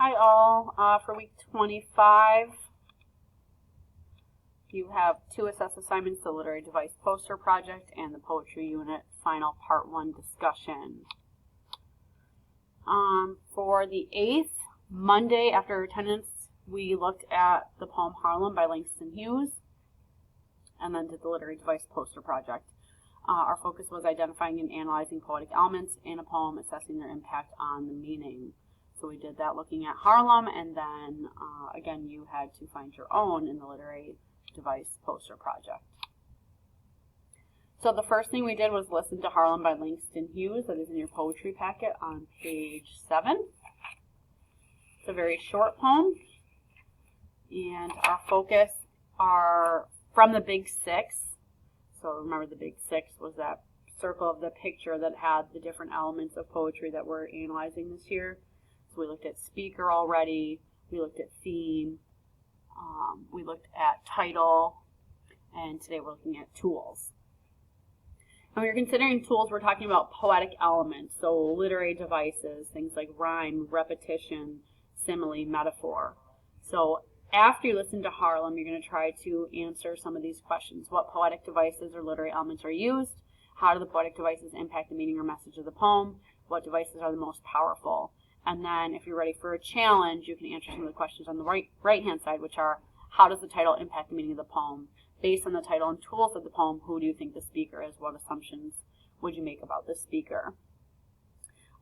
Hi all, for week 25, you have 2 assess assignments, the literary device poster project and the poetry unit final part 1 discussion. For the 8th, Monday after attendance, we looked at the poem Harlem by Langston Hughes and then did the literary device poster project. Our focus was identifying and analyzing poetic elements in a poem, assessing their impact on the meaning. So we did that looking at Harlem, and then again you had to find your own in the literary device poster project. So the first thing we did was listen to Harlem by Langston Hughes. That is in your poetry packet on page 7. It's a very short poem, and our focus are from the Big Six. So remember, the Big Six was that circle of the picture that had the different elements of poetry that we're analyzing this year. So we looked at speaker already, we looked at theme, we looked at title, and today we're looking at tools. And when you're considering tools, we're talking about poetic elements, so literary devices, things like rhyme, repetition, simile, metaphor. So after you listen to Harlem, you're going to try to answer some of these questions. What poetic devices or literary elements are used? How do the poetic devices impact the meaning or message of the poem? What devices are the most powerful? And then if you're ready for a challenge, you can answer some of the questions on the right-hand side, which are, how does the title impact the meaning of the poem? Based on the title and tools of the poem, who do you think the speaker is? What assumptions would you make about the speaker?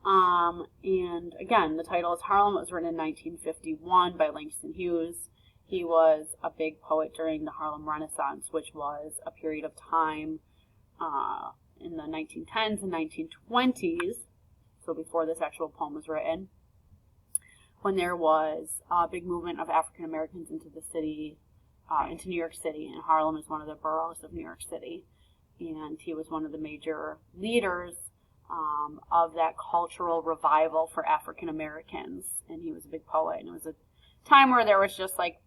And again, the title is Harlem. It was written in 1951 by Langston Hughes. He was a big poet during the Harlem Renaissance, which was a period of time in the 1910s and 1920s, so before this actual poem was written, when there was a big movement of African Americans into the city, into New York City, and Harlem is one of the boroughs of New York City. And he was one of the major leaders of that cultural revival for African Americans, and he was a big poet. And it was a time where there was just like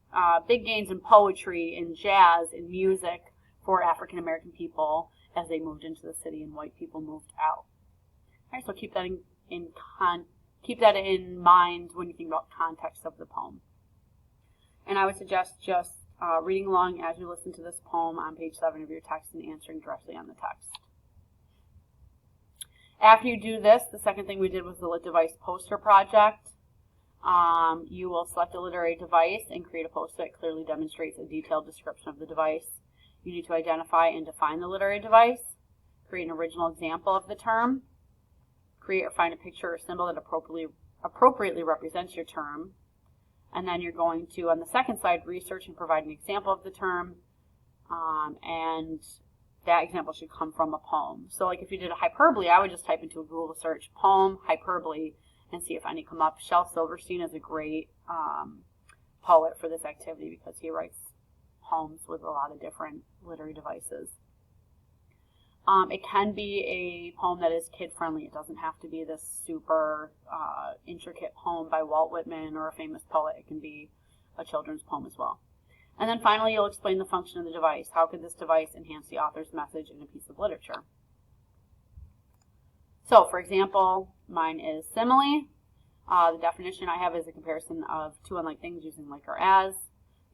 big gains in poetry and jazz and music for African American people as they moved into the city and white people moved out. All right, so keep that in mind when you think about context of the poem. And I would suggest just reading along as you listen to this poem on page 7 of your text and answering directly on the text. After you do this, the second thing we did was the lit device poster project. You will select a literary device and create a poster that clearly demonstrates a detailed description of the device. You need to identify and define the literary device, create an original example of the term, create or find a picture or symbol that appropriately represents your term, and then you're going to, on the second side, research and provide an example of the term, and that example should come from a poem. So like if you did a hyperbole, I would just type into a Google search, poem, hyperbole, and see if any come up. Shel Silverstein is a great poet for this activity because he writes poems with a lot of different literary devices. It can be a poem that is kid-friendly. It doesn't have to be this super intricate poem by Walt Whitman or a famous poet. It can be a children's poem as well. And then finally, you'll explain the function of the device. How could this device enhance the author's message in a piece of literature? So, for example, mine is simile. The definition I have is a comparison of two unlike things using like or as.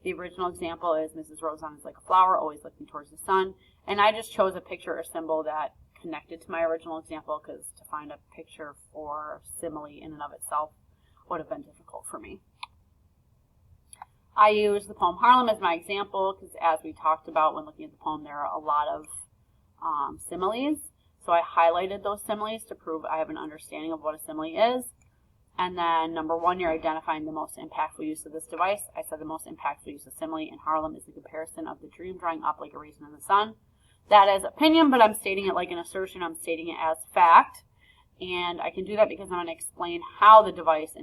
The original example is Mrs. Roseanne is like a flower, always looking towards the sun. And I just chose a picture or symbol that connected to my original example because to find a picture for simile in and of itself would have been difficult for me. I use the poem Harlem as my example because as we talked about when looking at the poem, there are a lot of similes. So I highlighted those similes to prove I have an understanding of what a simile is. And then number 1, you're identifying the most impactful use of this device. I said the most impactful use of simile in Harlem is the comparison of the dream drawing up like a raisin in the sun. That is opinion, but I'm stating it like an assertion. I'm stating it as fact. And I can do that because I'm going to explain how the device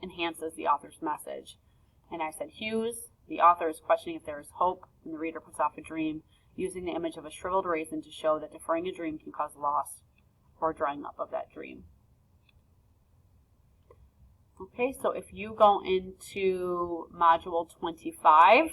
enhances the author's message. And I said Hughes, the author, is questioning if there is hope when the reader puts off a dream, using the image of a shriveled raisin to show that deferring a dream can cause loss or drying up of that dream. Okay, so if you go into Module 25,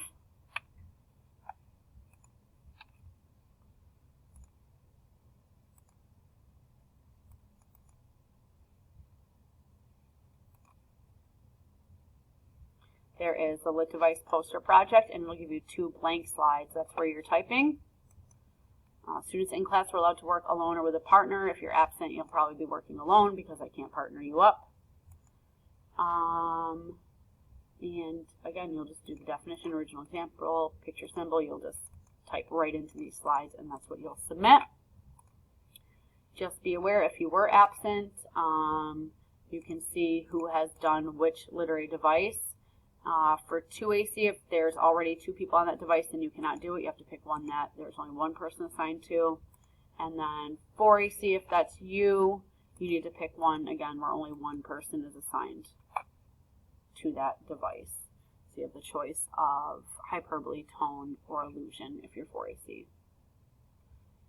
there is the Lit Device poster project, and it'll give you 2 blank slides. That's where you're typing. Students in class are allowed to work alone or with a partner. If you're absent, you'll probably be working alone because I can't partner you up. And again, you'll just do the definition, original example, picture symbol. You'll just type right into these slides, and that's what you'll submit. Just be aware, if you were absent, you can see who has done which literary device. For 2AC, if there's already 2 people on that device, then you cannot do it. You have to pick one that there's only 1 person assigned to. And then 4AC, if that's you, you need to pick one, again, where only 1 person is assigned to that device. So you have the choice of hyperbole, tone, or illusion if you're 4AC.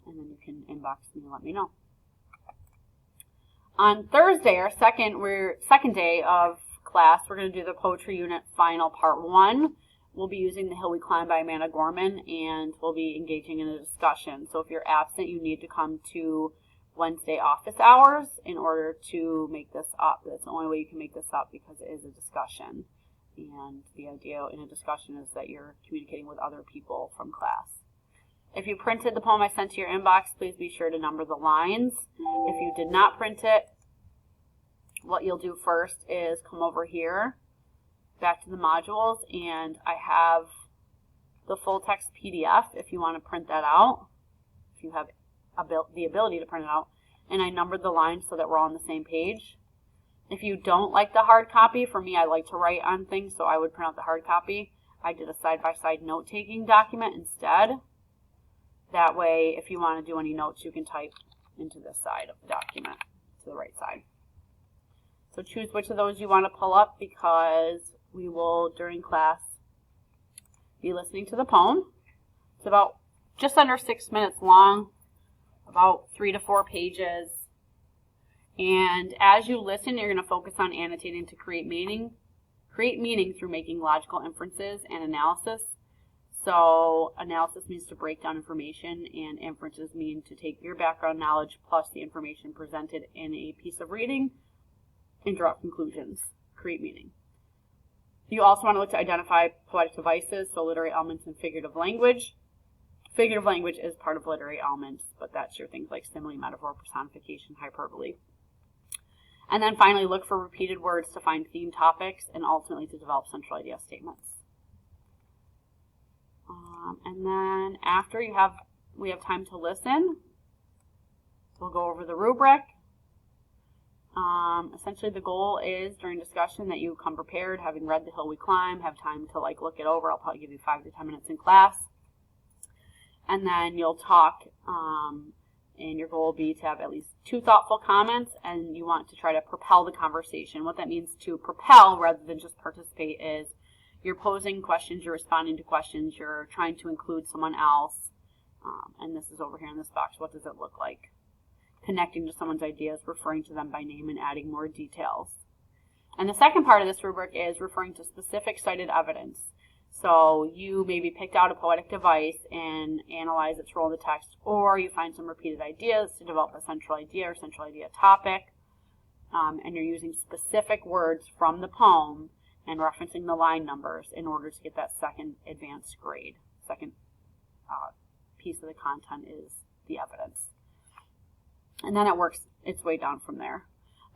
And then you can inbox me and let me know. On Thursday, our second day of class, we're going to do the poetry unit final part 1. We'll be using The Hill We Climb by Amanda Gorman, and we'll be engaging in a discussion. So if you're absent, you need to come to Wednesday office hours in order to make this up. That's the only way you can make this up because it is a discussion. And the idea in a discussion is that you're communicating with other people from class. If you printed the poem I sent to your inbox, please be sure to number the lines. If you did not print it, what you'll do first is come over here, back to the modules, and I have the full text PDF if you want to print that out, if you have the ability to print it out. And I numbered the lines so that we're all on the same page. If you don't like the hard copy, for me, I like to write on things, so I would print out the hard copy. I did a side-by-side note-taking document instead. That way, if you want to do any notes, you can type into this side of the document, to the right side. So choose which of those you want to pull up, because we will, during class, be listening to the poem. It's about just under 6 minutes long, about 3 to 4 pages. And as you listen, you're going to focus on annotating to create meaning through making logical inferences and analysis. So analysis means to break down information, and inferences mean to take your background knowledge plus the information presented in a piece of reading and draw conclusions, create meaning. You also want to look to identify poetic devices, so literary elements and figurative language. Figurative language is part of literary elements, but that's your things like simile, metaphor, personification, hyperbole. And then finally, look for repeated words to find theme topics and ultimately to develop central idea statements. And then after we have time to listen, we'll go over the rubric. Essentially the goal is during discussion that you come prepared, having read The Hill We Climb, have time to look it over. I'll probably give you 5 to 10 minutes in class. And then you'll talk, and your goal will be to have at least 2 thoughtful comments, and you want to try to propel the conversation. What that means to propel rather than just participate is you're posing questions, you're responding to questions, you're trying to include someone else. And this is over here in this box. What does it look like? Connecting to someone's ideas, referring to them by name, and adding more details. And the second part of this rubric is referring to specific cited evidence. So you maybe picked out a poetic device and analyze its role in the text, or you find some repeated ideas to develop a central idea or central idea topic, and you're using specific words from the poem and referencing the line numbers in order to get that second advanced grade. Second piece of the content is the evidence. And then it works its way down from there.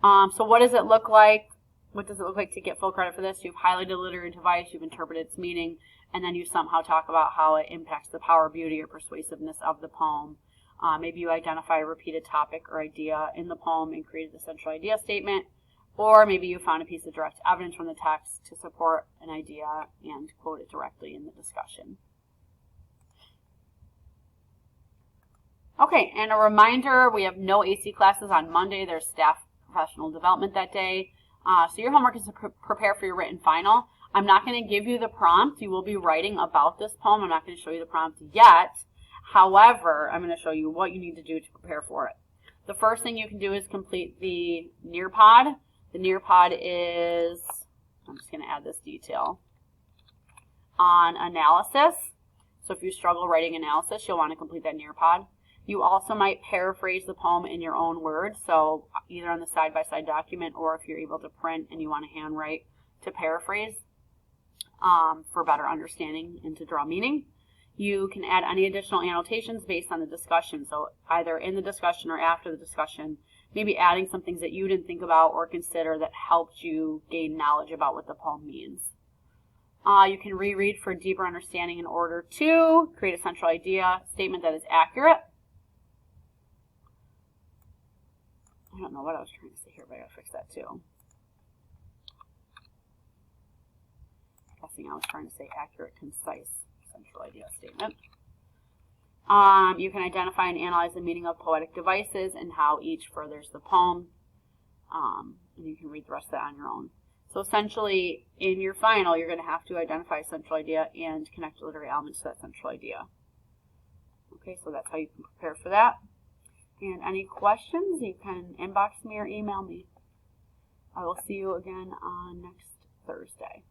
So what does it look like? What does it look like to get full credit for this? You've highlighted a literary device, you've interpreted its meaning, and then you somehow talk about how it impacts the power, beauty, or persuasiveness of the poem. Maybe you identify a repeated topic or idea in the poem and created a central idea statement, or maybe you found a piece of direct evidence from the text to support an idea and quote it directly in the discussion. Okay, and a reminder, we have no AC classes on Monday. There's staff professional development that day. So your homework is to prepare for your written final. I'm not going to give you the prompt. You will be writing about this poem. I'm not going to show you the prompt yet. However, I'm going to show you what you need to do to prepare for it. The first thing you can do is complete the Nearpod. The Nearpod is, I'm just going to add this detail, on analysis. So if you struggle writing analysis, you'll want to complete that Nearpod. You also might paraphrase the poem in your own words, so either on the side-by-side document or if you're able to print and you want to handwrite to paraphrase. for better understanding and to draw meaning. You can add any additional annotations based on the discussion. So either in the discussion or after the discussion, maybe adding some things that you didn't think about or consider that helped you gain knowledge about what the poem means. You can reread for deeper understanding in order to create a central idea statement that is accurate. I don't know what I was trying to say here, but I gotta fix that too. I'm guessing I was trying to say accurate, concise, central idea statement. You can identify and analyze the meaning of poetic devices and how each furthers the poem. And you can read the rest of that on your own. So essentially, in your final, you're going to have to identify a central idea and connect literary elements to that central idea. Okay, so that's how you can prepare for that. And any questions, you can inbox me or email me. I will see you again on next Thursday.